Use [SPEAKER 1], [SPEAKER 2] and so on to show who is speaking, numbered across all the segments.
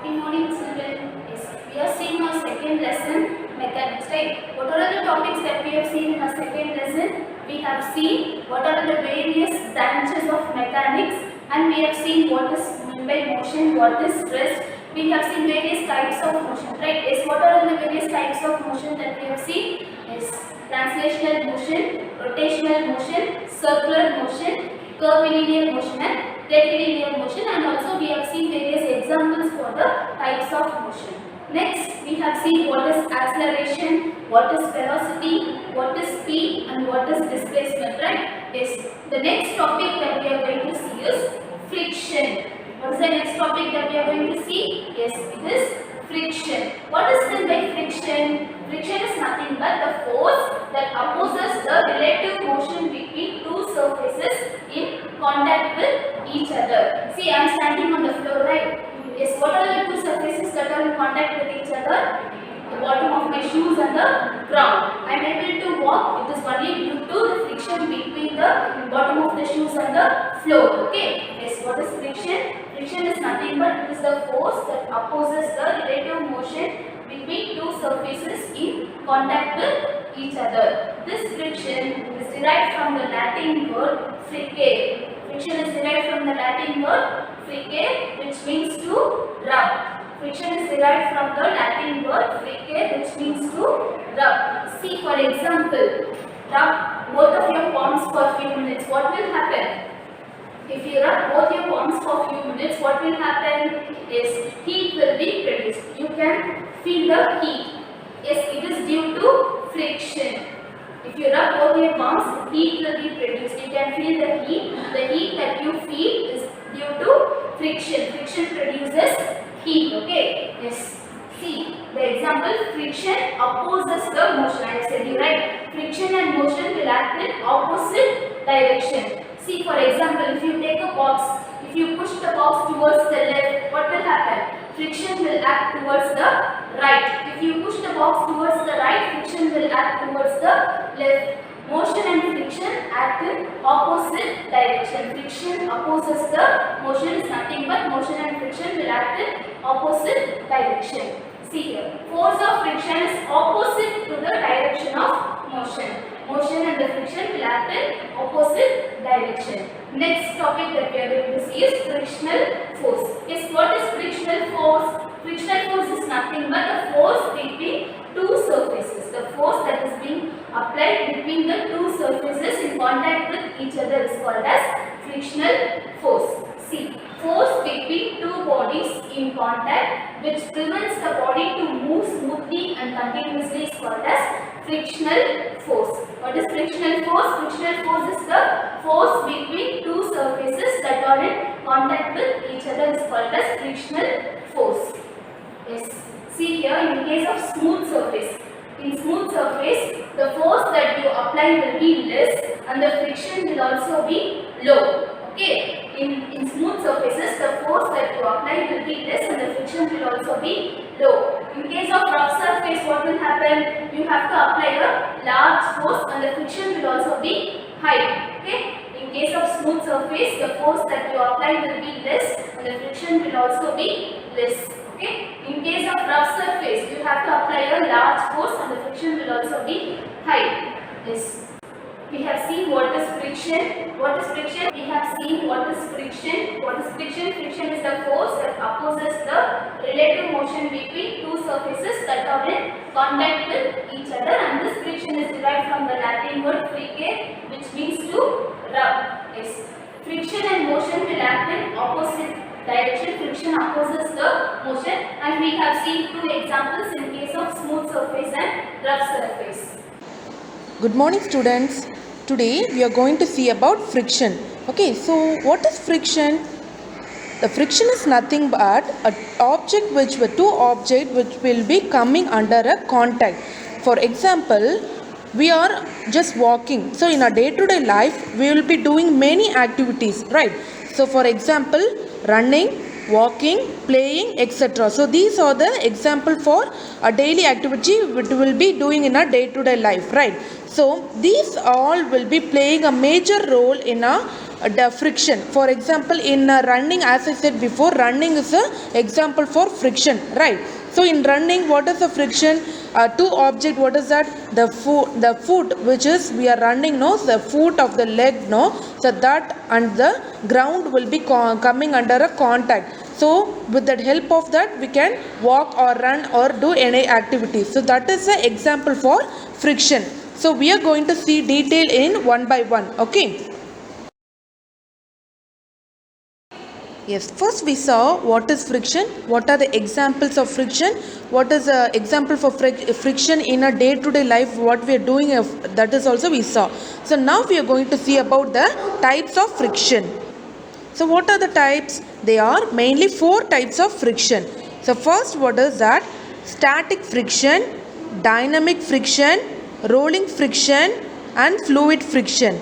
[SPEAKER 1] Good morning, children. Yes, we are seeing our second lesson, mechanics, right? What are the topics that we have seen in our second lesson? We have seen what are the various branches of mechanics, and we have seen what is meant by motion, what is rest. We have seen various types of motion, right? Yes, what are the various types of motion that we have seen? Yes, translational motion, rotational motion, circular motion, curvilinear motion, and rectilinear motion, and also we have seen various examples for the types of motion. Next, we have seen what is acceleration, what is velocity, what is speed, and what is displacement, right? Yes. The next topic that we are going to see is friction. What is the next topic that we are going to see? Yes, it is friction. What is meant by friction? Friction is nothing but the force that opposes the relative motion between two surfaces in contact with each other. See, I am standing on the floor, right? Yes, what are the two surfaces that are in contact with each other? The bottom of my shoes and the ground. I am able to walk. It is only due to the friction between the bottom of the shoes and the floor. Okay. Yes, what is friction? Friction is nothing but it is the force that opposes the relative motion between two surfaces in contact with each other. This friction is derived from the Latin word fricere. Friction is derived from the Latin word fricere, which means to rub. Friction is derived from the Latin word fricere, which means to rub. See, for example, rub both of your palms for a few minutes. What will happen? If you rub both your palms for a few minutes, what will happen? Yes, heat will be produced. You can feel the heat. Yes, it is due to friction. If you rub both your palms, heat will be produced. You can feel the heat. The heat that you feel is due to friction. Friction produces heat. Okay. Yes. See, the example, friction opposes the motion. I have said you right. Friction and motion will act in opposite direction. See, for example, if you take a box, if you push the box towards the left, what will happen? Friction will act towards the right. If you push the box towards the right, friction will act towards the left. Motion and friction act in opposite direction. Friction opposes the motion is nothing but motion and friction will act in opposite direction. See here, force of friction is opposite to the direction of motion. Motion and the friction will act in opposite direction. Next topic that we are going to see is frictional force. Yes, what is frictional force? Frictional force is nothing but the force between two surfaces. The force that is being applied between the two surfaces in contact with each other is called as frictional force. See, force between two bodies in contact which prevents the body to move smoothly and continuously is called as frictional force. What is frictional force? Frictional force is the force between two surfaces that are in contact with each other is called as frictional force. Yes. See here, in case of smooth surface, in smooth surface, the force that you apply will be less and the friction will also be low. Okay. In smooth surfaces, the force that you apply will be less and the friction will also be low. In case of rough surface, what will happen? You have to apply a large force and the friction will also be high. Okay. In case of smooth surface, the force that you apply will be less and the friction will also be less. Okay. In case of rough surface, you have to apply a large force and the friction will also be high. Yes. We have seen what is friction. What is friction? We have seen what is friction. What is friction? Friction is the force that opposes the relative motion between two surfaces that are in contact with each other, and this friction is derived from the Latin word fricere, which means to rub. Yes. Friction and motion will act in opposite direction. Friction opposes the motion, and we have seen two examples in case of smooth surface and rough surface.
[SPEAKER 2] Good morning, students. Today we are going to see about friction. Okay, so what is friction? The friction is nothing but an object two objects which will be coming under a contact. For example, we are just walking. So in our day-to-day life, we will be doing many activities, right? So for example, running, walking, playing, etc. So these are the example for a daily activity which we will be doing in our day-to-day life, right? So these all will be playing a major role in our the friction. For example, in running, as I said before, running is a example for friction, right? So in running, what is the friction? Two object, what is that? The foot which is we are running, no, the foot of the leg, no, so that and the ground will be coming under a contact. So with the help of that we can walk or run or do any activity. So that is the example for friction. So we are going to see detail in one by one. Okay. Yes, first we saw what is friction, what are the examples of friction, what is the example for friction in a day-to-day life, what we are doing, that is also we saw. So now we are going to see about the types of friction. So what are the types? They are mainly four types of friction. So first, what is that? Static friction, dynamic friction, rolling friction and fluid friction.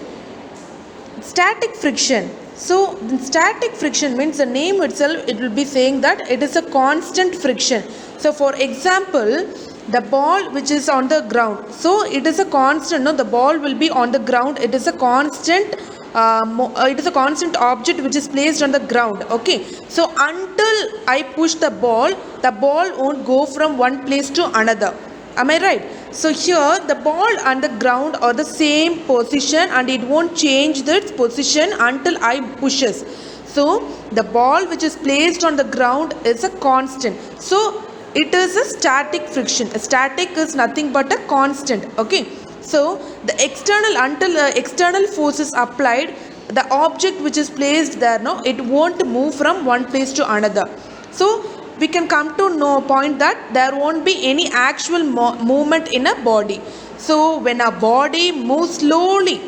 [SPEAKER 2] Static friction. So static friction means the name itself, it will be saying that it is a constant friction. So for example, the ball which is on the ground, so it is a constant, no, the ball will be on the ground, it is a constant it is a constant object which is placed on the ground. Okay, so until I push the ball won't go from one place to another. Am I right? So here the ball and the ground are the same position and it won't change its position until I pushes. So the ball which is placed on the ground is a constant. So it is a static friction. A static is nothing but a constant. Okay. So the external, until the external force is applied, the object which is placed there, no, it won't move from one place to another. So we can come to know point that there won't be any actual movement in a body. So when a body moves slowly,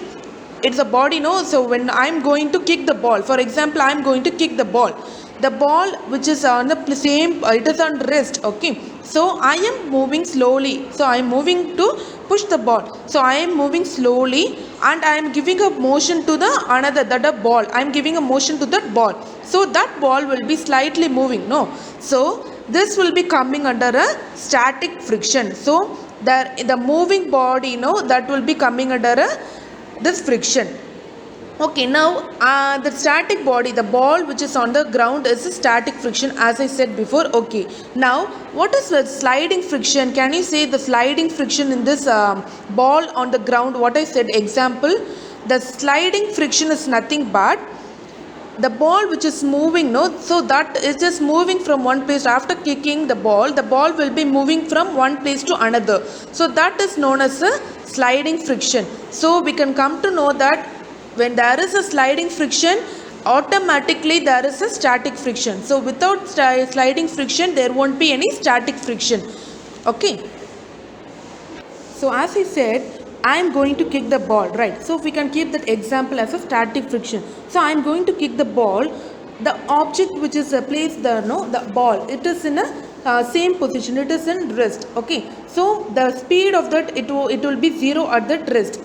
[SPEAKER 2] it's a body, no, so when I'm going to kick the ball, for example, I'm going to kick the ball which is on the same, it is on wrist. Okay, so I am moving slowly, so I am moving to push the ball, so I am moving slowly and I am giving a motion to the another, that a ball, I am giving a motion to that ball, so that ball will be slightly moving, no, so this will be coming under a static friction. So the moving body, no, that will be coming under a this friction. Okay, now the static body, the ball which is on the ground is a static friction, as I said before. Okay, now what is the sliding friction? Can you say the sliding friction in this ball on the ground? What I said, example, the sliding friction is nothing but the ball which is moving, no, so that is just moving from one place. After kicking the ball will be moving from one place to another, so that is known as a sliding friction. So we can come to know that when there is a sliding friction, automatically there is a static friction. So without sliding friction, there won't be any static friction. Okay, so as I said, I am going to kick the ball, right? So we can keep that example as a static friction. So I am going to kick the ball. The object which is placed there, no, the ball, it is in a same position. It is in wrist. Okay. So the speed of that, it will be 0 at that wrist.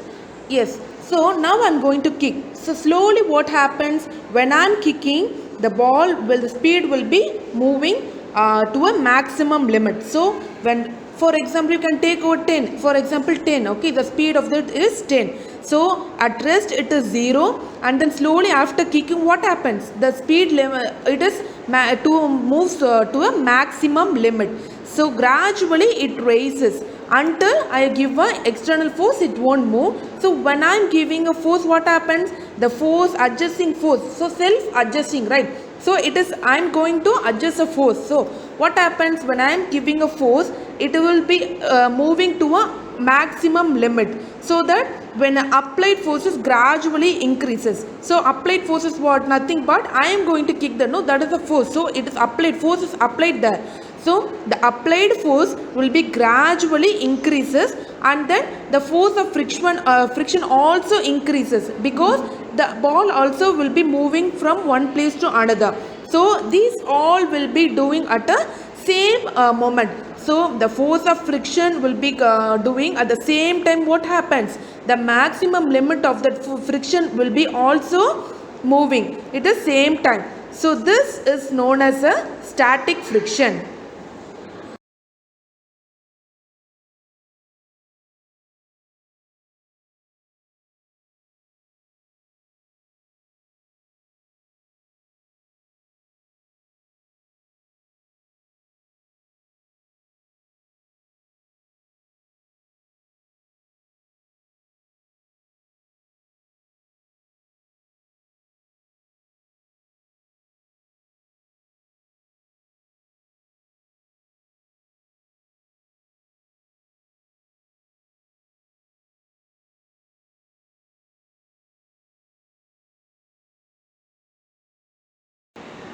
[SPEAKER 2] Yes. So now I am going to kick. So slowly what happens when I am kicking the ball? Well, the speed will be moving to a maximum limit. So when, for example, you can take over 10, for example 10, okay, the speed of that is 10. So at rest it is 0 and then slowly after kicking what happens? The speed limit, it is moves to a maximum limit. So gradually it raises until I give an external force, it won't move. So when I am giving a force, what happens? The force, adjusting force, so self-adjusting, right? So it is, I am going to adjust a force. So what happens when I am giving a force? It will be moving to a maximum limit, so that when applied forces gradually increases. So applied force is what? Nothing but I am going to kick the, no, that is the force. So it is applied, force is applied there. So the applied force will be gradually increases and then the force of friction also increases because the ball also will be moving from one place to another. So these all will be doing at a same moment. So the force of friction will be doing at the same time. What happens? The maximum limit of that friction will be also moving at the same time. So this is known as a static friction.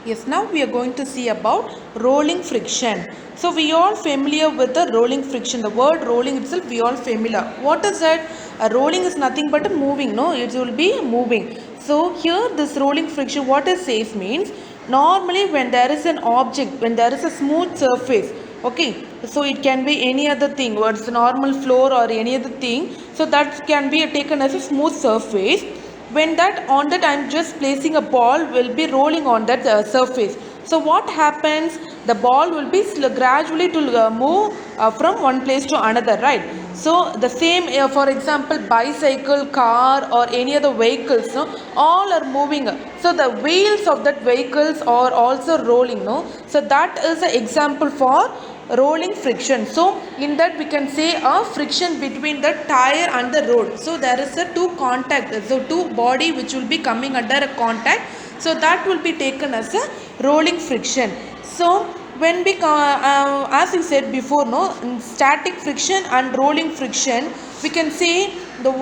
[SPEAKER 2] Yes, now we are going to see about rolling friction. So we all familiar with the rolling friction. The word rolling itself we all familiar. What is that? A rolling is nothing but a moving. No, it will be moving. So here this rolling friction, what it says means normally when there is an object, when there is a smooth surface, okay, so it can be any other thing, what's the normal floor or any other thing. So that can be taken as a smooth surface. When that on that I'm just placing a ball will be rolling on that surface. So what happens, the ball will be gradually to move from one place to another, right? So the same for example bicycle, car or any other vehicles, no, all are moving, so the wheels of that vehicles are also rolling, no. So that is an example for rolling friction. So in that we can say a friction between the tire and the road. So there is a two contact, so two body which will be coming under a contact, so that will be taken as a rolling friction. So when we as we said before, no, in static friction and rolling friction, we can say the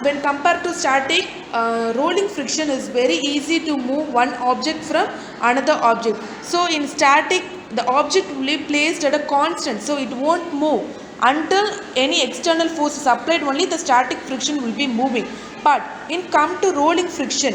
[SPEAKER 2] when compared to static, rolling friction is very easy to move one object from another object. So in static the object will be placed at a constant, so it won't move until any external force is applied, only the static friction will be moving. But in come to rolling friction,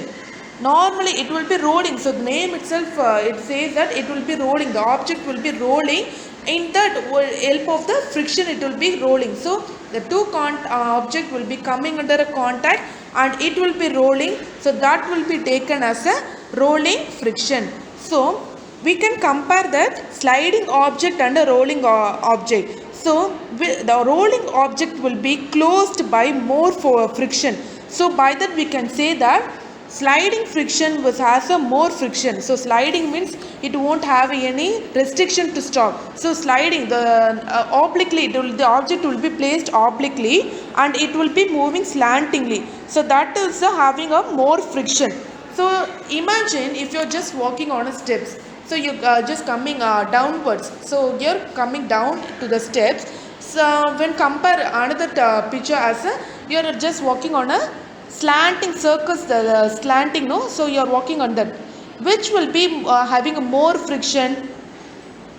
[SPEAKER 2] normally it will be rolling, so the name itself it says that it will be rolling, the object will be rolling, in that help of the friction it will be rolling. So the two object will be coming under a contact and it will be rolling, so that will be taken as a rolling friction. So we can compare that sliding object and a rolling object. So the rolling object will be closed by more friction. So by that we can say that sliding friction has a more friction. So sliding means it won't have any restriction to stop. So sliding the obliquely, the object will be placed obliquely and it will be moving slantingly. So that is having a more friction. So imagine if you're just walking on a steps. So you just coming downwards. So you're coming down to the steps. So when compare another picture as a, you're just walking on a slanting circus, the slanting, no. So you're walking on that, which will be having a more friction.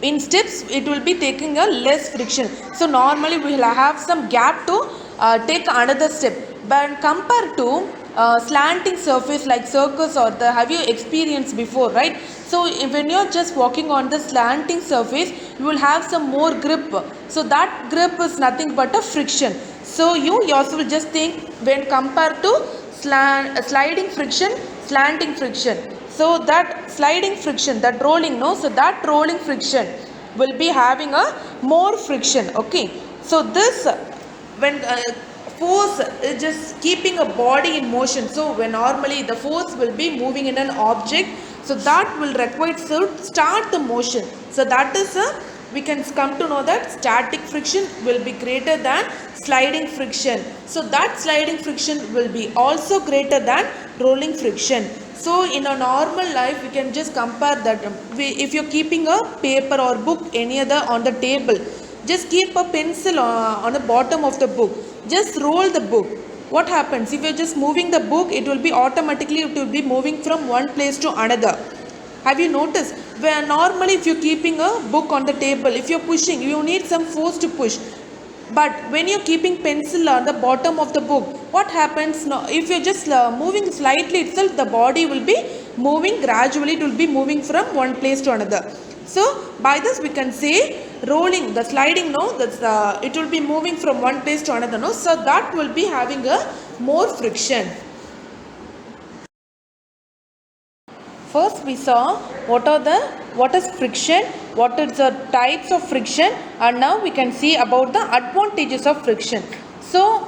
[SPEAKER 2] In steps it will be taking a less friction. So normally we will have some gap to take another step, but compared to slanting surface like circus or the, have you experienced before, right? So when you're just walking on the slanting surface, you will have some more grip, so that grip is nothing but a friction. So you yourself just think when compared to sliding friction, slanting friction, so that sliding friction, that rolling, no, so that rolling friction will be having a more friction, okay. So this when force is just keeping a body in motion, so when normally the force will be moving in an object, so that will require to start the motion. So that is a, we can come to know that static friction will be greater than sliding friction. So that sliding friction will be also greater than rolling friction. So in a normal life we can just compare that. If you're keeping a paper or book any other on the table, just keep a pencil on the bottom of the book, just roll the book. What happens if you're just moving the book, it will be automatically, it will be moving from one place to another. Have you noticed where normally if you're keeping a book on the table, if you're pushing, you need some force to push. But when you're keeping pencil on the bottom of the book, what happens now? If you're just moving slightly itself, the body will be moving gradually, it will be moving from one place to another. So by this we can say rolling, the sliding, no, that's it will be moving from one place to another, no. So that will be having a more friction. First we saw what is friction, what is the types of friction, and now we can see about the advantages of friction. So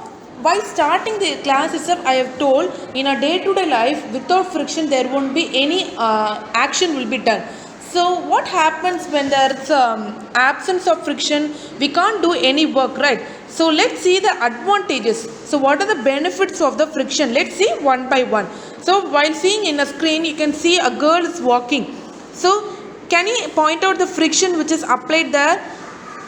[SPEAKER 2] while starting the class itself, I have told in a day-to-day life without friction there won't be any action will be done. So what happens when there is absence of friction? We can't do any work, right? So let's see the advantages. So what are the benefits of the friction? Let's see one by one. So while seeing in a screen, you can see a girl is walking. So can you point out the friction which is applied there?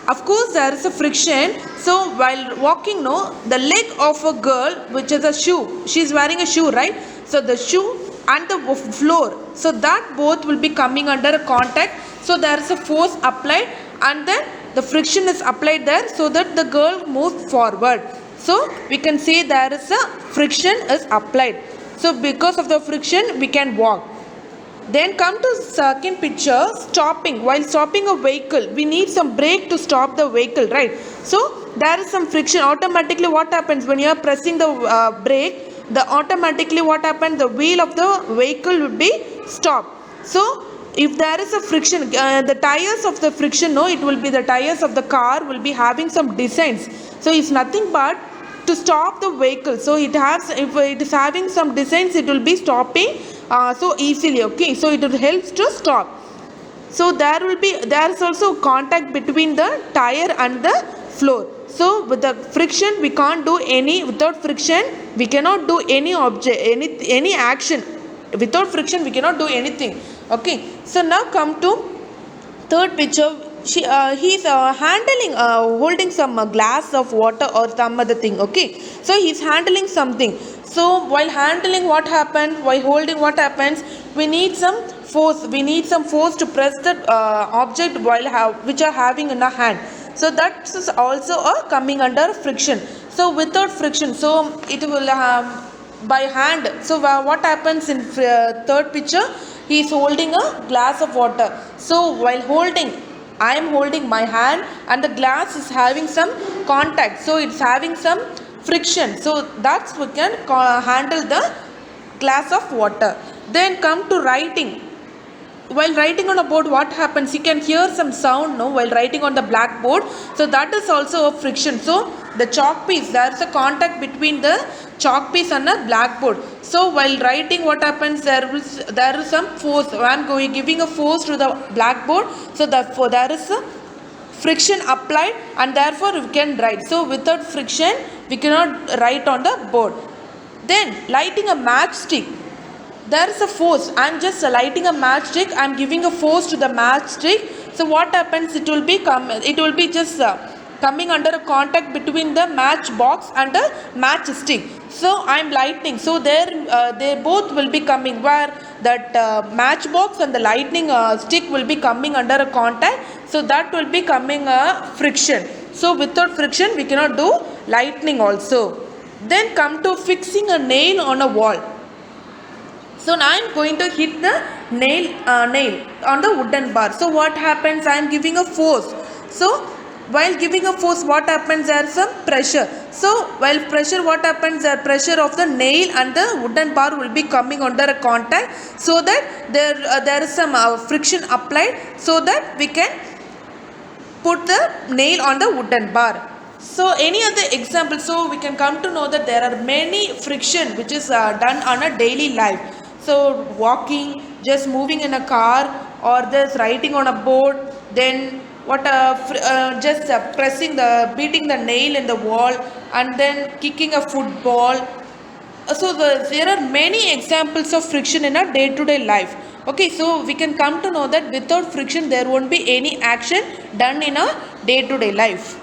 [SPEAKER 2] Of course there is a friction. So while walking, no, the leg of a girl, which is a shoe, she is wearing a shoe, right? So the shoe and the floor, so that both will be coming under a contact, so there is a force applied and then the friction is applied there so that the girl moves forward. So we can say there is a friction is applied, so because of the friction we can walk. Then come to second picture, stopping. While stopping a vehicle, we need some brake to stop the vehicle, right? So there is some friction. Automatically, what happens when you are pressing the brake? The automatically what happens? The wheel of the vehicle would be stopped. So if there is a friction, the tires of the friction, no, it will be the tires of the car will be having some designs. So it's nothing but to stop the vehicle. So it has, if it is having some designs, it will be stopping so easily. Okay, so it helps to stop. So there is also contact between the tire and the floor. So with the friction we can't do any, without friction we cannot do any object, any action. Without friction we cannot do anything. Okay, so now come to third picture. He's handling holding some glass of water or some other thing. Okay, so he's handling something. So while handling, what happens? While holding, what happens? We need some force. We need some force to press the object which are having in a hand. So that is also coming under friction. So without friction, so it will by hand. So what happens in third picture? He is holding a glass of water. So while holding, I am holding my hand and the glass is having some contact. So it's having some friction. So that's we can handle the glass of water. Then come to writing. While writing on a board, what happens? You can hear some sound, no, while writing on the blackboard. So that is also a friction. So the chalk piece, there is a contact between the chalk piece and the blackboard. So while writing, what happens? There is some force. I am giving a force to the blackboard. So therefore there is a friction applied and therefore we can write. So without friction we cannot write on the board. Then lighting a matchstick, there is a force. I am just lighting a matchstick. I am giving a force to the matchstick. So what happens? It will be just coming under a contact between the match box and the matchstick. So I am lighting. So they both will be coming where that match box and the lightning stick will be coming under a contact. So that will be coming a friction. So without friction we cannot do lightning also. Then come to fixing a nail on a wall. So now I am going to hit the nail on the wooden bar. So what happens? I am giving a force. So while giving a force, what happens? There is some pressure. So while pressure, what happens? The pressure of the nail and the wooden bar will be coming under a contact, so that there is some friction applied, so that we can put the nail on the wooden bar. So any other example? So we can come to know that there are many friction which is done on a daily life. So walking, just moving in a car, or just writing on a board, then just beating the nail in the wall, and then kicking a football. So there are many examples of friction in our day-to-day life. Okay, so we can come to know that without friction there won't be any action done in a day-to-day life.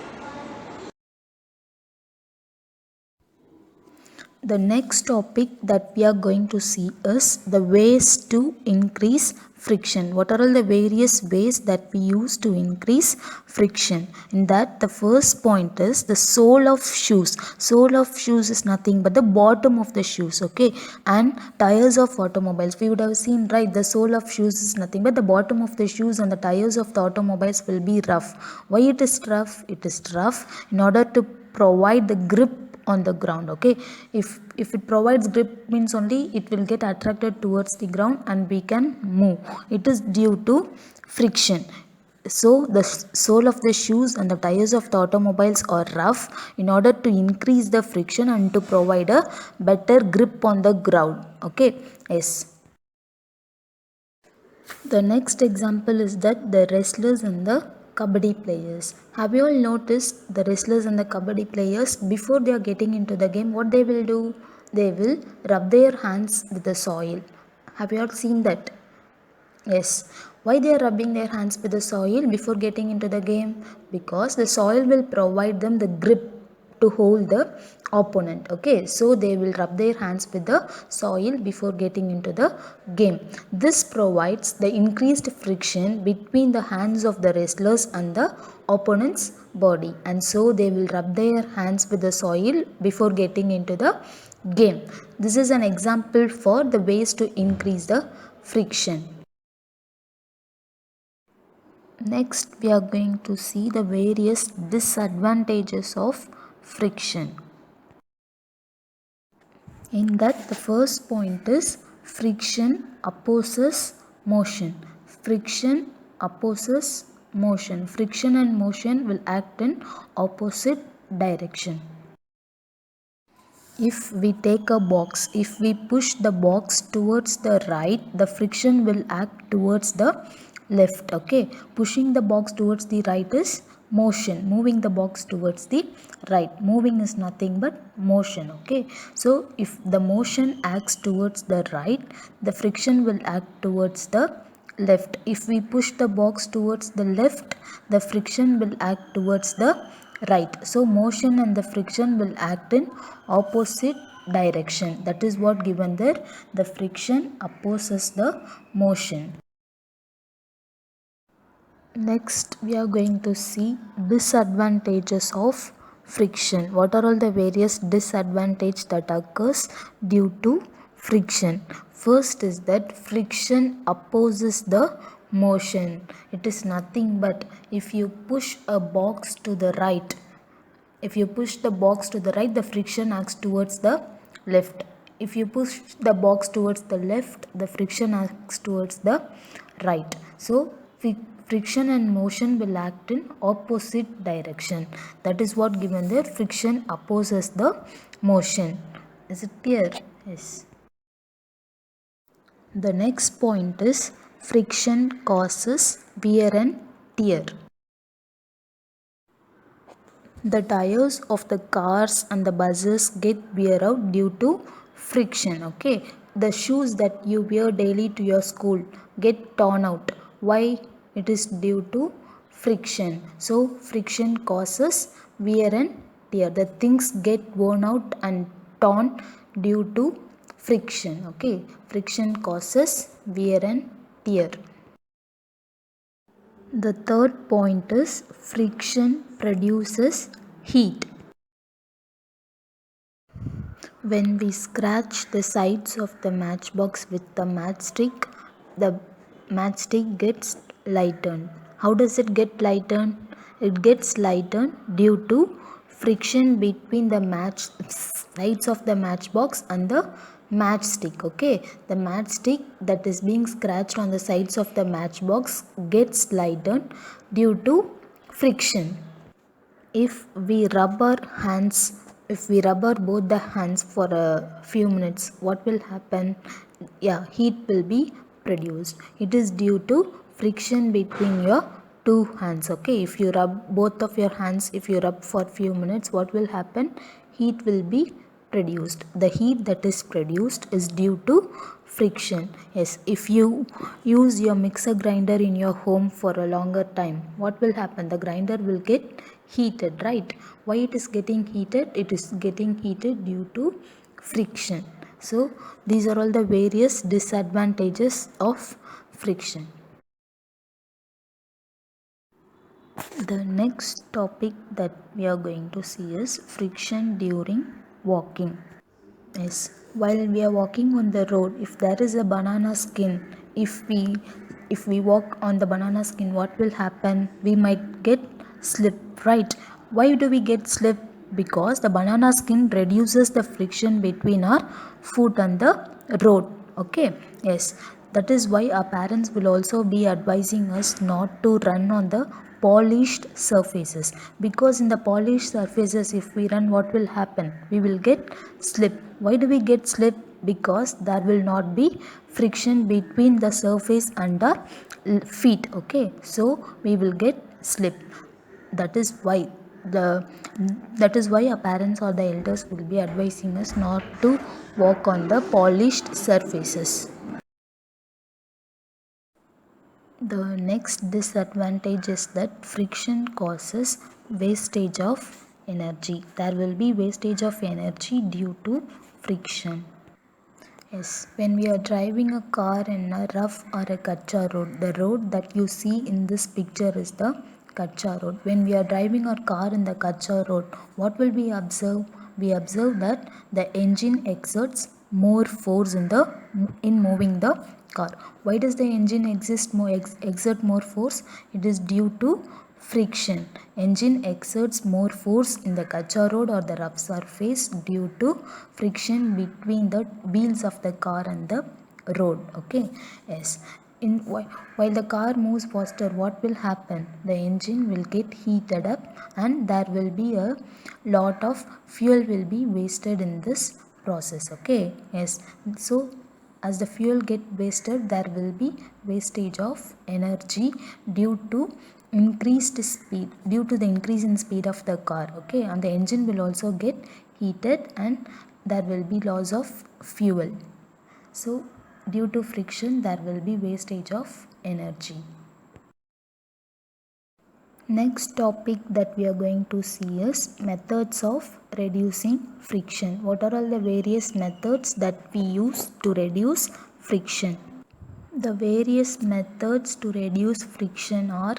[SPEAKER 3] The next topic that we are going to see is the ways to increase friction. What are all the various ways that we use to increase friction? In that, the first point is the sole of shoes. Sole of shoes is nothing but the bottom of the shoes, okay? And tires of automobiles. We would have seen, right, the sole of shoes is nothing but the bottom of the shoes, and the tires of the automobiles will be rough. Why it is rough? It is rough in order to provide the grip on the ground. Okay, if it provides grip, means only it will get attracted towards the ground and we can move. It is due to friction. So the sole of the shoes and the tires of the automobiles are rough in order to increase the friction and to provide a better grip on the ground. Okay, yes. The next example is that the wrestlers and the Kabaddi players. Have you all noticed the wrestlers and the Kabaddi players, before they are getting into the game, what they will do? They will rub their hands with the soil. Have you all seen that? Yes. Why they are rubbing their hands with the soil before getting into the game? Because the soil will provide them the grip to hold the opponent. Okay, so they will rub their hands with the soil before getting into the game. This provides the increased friction between the hands of the wrestlers and the opponent's body, and so they will rub their hands with the soil before getting into the game. This is an example for the ways to increase the friction. Next, we are going to see the various disadvantages of friction. In that, the first point is friction opposes motion. Friction opposes motion. Friction and motion will act in opposite direction. If we take a box, if we push the box towards the right, the friction will act towards the left. Okay, pushing the box towards the right is motion, moving the box towards the right, moving is nothing but motion. Okay, so if the motion acts towards the right, the friction will act towards the left. If we push the box towards the left, the friction will act towards the right. So motion and the friction will act in opposite direction. That is what given there. The friction opposes the motion. Next, we are going to see disadvantages of friction. What are all the various disadvantages that occurs due to friction? First is that friction opposes the motion. It is nothing but if you push a box to the right, the friction acts towards the left. If you push the box towards the left, the friction acts towards the right. So friction and motion will act in opposite direction. That is what given there. Friction opposes the motion. Is it clear? Yes. The next point is friction causes wear and tear. The tires of the cars and the buses get wear out due to friction. Okay, the shoes that you wear daily to your school get torn out. Why? It is due to friction. So friction causes wear and tear. The things get worn out and torn due to friction. Okay, friction causes wear and tear. The third point is friction produces heat. When we scratch the sides of the matchbox with the matchstick gets lightened. How does it get lightened? It gets lightened due to friction between the sides of the matchbox and the matchstick. Okay, the matchstick that is being scratched on the sides of the matchbox gets lightened due to friction. If we rub our both the hands for a few minutes, what will happen? Yeah, heat will be produced. It is due to friction between your two hands. Okay, if you rub both of your hands, if you rub for few minutes, what will happen? Heat will be produced. The heat that is produced is due to friction. Yes, if you use your mixer grinder in your home for a longer time, what will happen? The grinder will get heated, right? Why it is getting heated? It is getting heated due to friction. So these are all the various disadvantages of friction. The next topic that we are going to see is friction during walking. Yes, while we are walking on the road, if there is a banana skin, if we walk on the banana skin, what will happen? We might get slip, right? Why do we get slip? Because the banana skin reduces the friction between our foot and the road. Okay, yes, that is why our parents will also be advising us not to run on the polished surfaces, because in the polished surfaces if we run, what will happen? We will get slip. Why do we get slip? Because there will not be friction between the surface and our feet. Okay, so we will get slip. That is why our parents or the elders will be advising us not to walk on the polished surfaces. The next disadvantage is that friction causes wastage of energy. There will be wastage of energy due to friction. Yes, when we are driving a car in a rough or a kacha road, the road that you see in this picture is the kacha road. When we are driving our car in the kacha road, what will we observe? We observe that the engine exerts more force in moving the car. Why does the engine exert more force? It is due to friction. Engine exerts more force in the kacha road or the rough surface due to friction between the wheels of the car and the road. Okay, yes. While the car moves faster, what will happen? The engine will get heated up and there will be a lot of fuel will be wasted in this process. Okay, yes. So as the fuel get wasted, there will be wastage of energy due to increased speed, due to the increase in speed of the car. Okay, and the engine will also get heated and there will be loss of fuel. So due to friction there will be wastage of energy. Next topic that we are going to see is methods of reducing friction. What are all the various methods that we use to reduce friction? The various methods to reduce friction are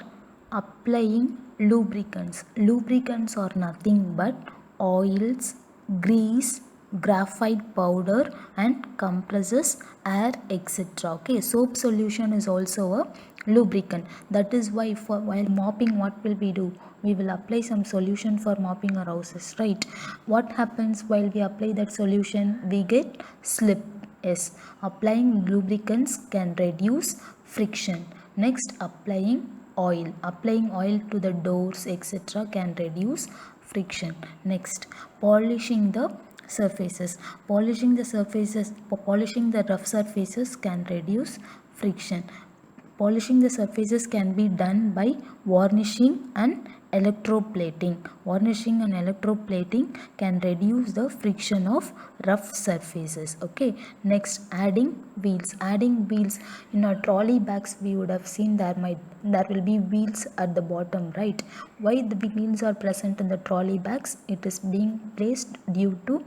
[SPEAKER 3] applying lubricants. Lubricants are nothing but oils, grease, graphite powder and compresses, air, etc. Okay, soap solution is also a lubricant. That is why while mopping, what will we do? We will apply some solution for mopping our houses, right? What happens while we apply that solution? We get slip. Yes, applying lubricants can reduce friction. Next, applying oil. Applying oil to the doors, etc. can reduce friction. Next, polishing the surfaces. Polishing the rough surfaces can reduce friction. Polishing the surfaces can be done by varnishing and electroplating. Varnishing and electroplating can reduce the friction of rough surfaces. Okay. Next, adding wheels. Adding wheels in our trolley bags, we would have seen there will be wheels at the bottom, right? Why the wheels are present in the trolley bags? It is being placed due to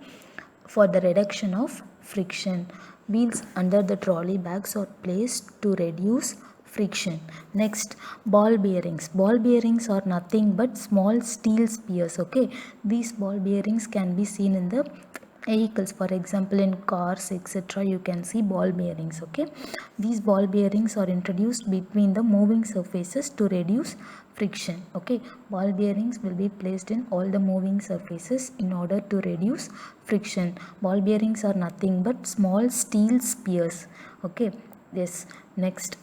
[SPEAKER 3] for the reduction of friction. Wheels under the trolley bags are placed to reduce friction. Next, ball bearings. Ball bearings are nothing but small steel spheres. Okay, these ball bearings can be seen in the vehicles, for example in cars, etc. You can see ball bearings. Okay, these ball bearings are introduced between the moving surfaces to reduce friction. Okay, ball bearings will be placed in all the moving surfaces in order to reduce friction. Ball bearings are nothing but small steel spheres. Okay, yes. Next,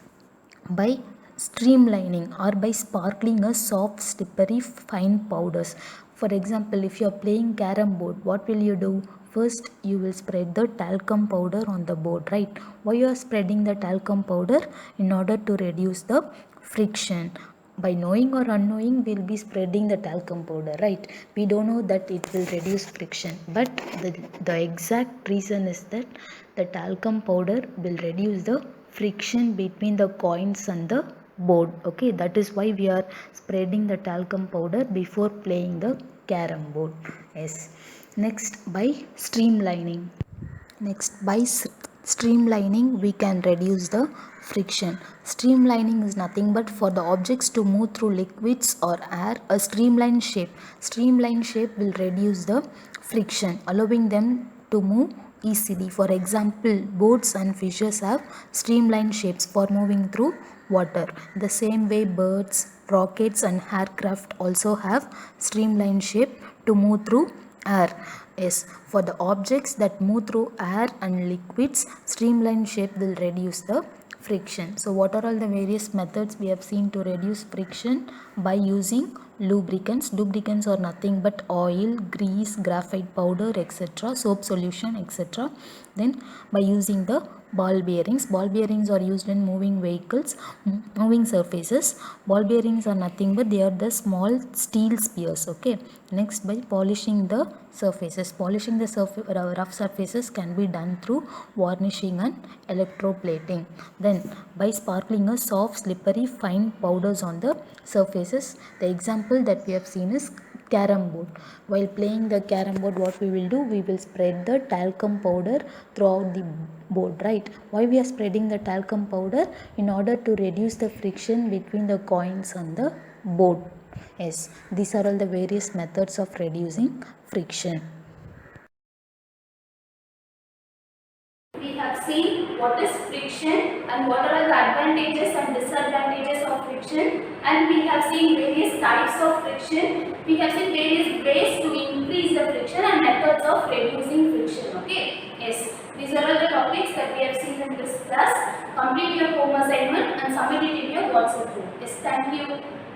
[SPEAKER 3] by streamlining or by sparkling a soft slippery fine powders. For example, if you are playing carom board, what will you do? First you will spread the talcum powder on the board, right? Why you are spreading the talcum powder? In order to reduce the friction. By knowing or unknowing, we'll be spreading the talcum powder, right? We don't know that it will reduce friction, but the exact reason is that the talcum powder will reduce the friction between the coins and the board. Okay, that is why we are spreading the talcum powder before playing the carom board. Yes. Next, by streamlining. Next, by streamlining, we can reduce the friction. Streamlining is nothing but for the objects to move through liquids or air, a streamlined shape. Streamlined shape will reduce the friction, allowing them to move easily. For example, boats and fishes have streamlined shapes for moving through water. The same way, birds, rockets and aircraft also have streamlined shape to move through air. Yes, for the objects that move through air and liquids, streamlined shape will reduce the friction. So what are all the various methods we have seen to reduce friction? By using lubricants. Lubricants are nothing but oil, grease, graphite powder, etc., soap solution, etc. Then by using the ball bearings. Ball bearings are used in moving vehicles, moving surfaces. Ball bearings are nothing but they are the small steel spheres. Okay. Next, by polishing the surfaces. Polishing the rough surfaces can be done through varnishing and electroplating. Then by sparkling a soft, slippery, fine powders on the surfaces. The example that we have seen is carom board. While playing the carom board, what we will do, we will spread the talcum powder throughout the board, right? Why we are spreading the talcum powder? In order to reduce the friction between the coins on the board. Yes, these are all the various methods of reducing friction.
[SPEAKER 1] We have seen what is friction and what are the advantages and disadvantages of friction, and we have seen various types of friction. We have seen various ways to increase the friction and methods of reducing friction. Okay, yes, these are all the topics that we have seen in this class. Complete your home assignment and submit it in your WhatsApp group. Yes, thank you.